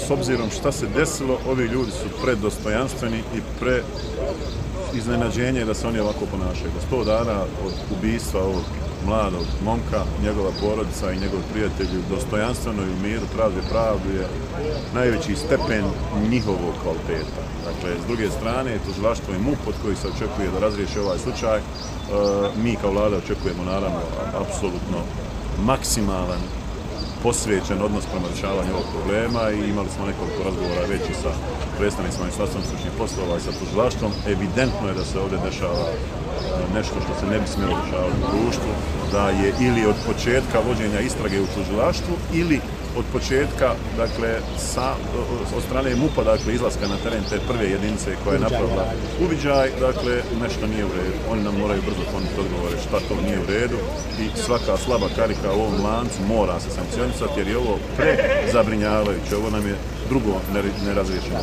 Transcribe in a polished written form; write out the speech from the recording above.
S obzirom šta se desilo, ovi ljudi su predostojanstveni i iznenađenje da se oni ovako ponašaju. Da 100 dana od ubistva ovog mladog momka, njegova porodica i njegovi prijatelji dostojanstveno i u miru traže pravdu je najveći stepen njihovog kvaliteta. Dakle, s druge strane, tužilaštvo i MUP od kojih se očekuje da razriješi ovaj slučaj, mi kao vlada očekujemo naravno apsolutno maksimalan posvećen odnos prema rješavanju ovog problema i imali smo nekoliko razgovora već i sa predstavnicima Ministarstva unutrašnjih poslova i sa tužilaštvom. Evidentno je da se ovdje dešava nešto što se ne bi smjelo dešavati u društvu, da je ili od početka vođenja istrage u tužilaštvu ili od početka, dakle, od strane MUP-a, dakle, izlaska na teren te prve jedinice koja je napravila uviđaj, dakle, nešto nije u redu. Oni nam moraju brzo ponuditi odgovore šta to nije u redu i svaka slaba karika u ovom lancu mora se sankcionisati jer je ovo prezabrinjavajuće. Ovo nam je drugo nerazriješeno.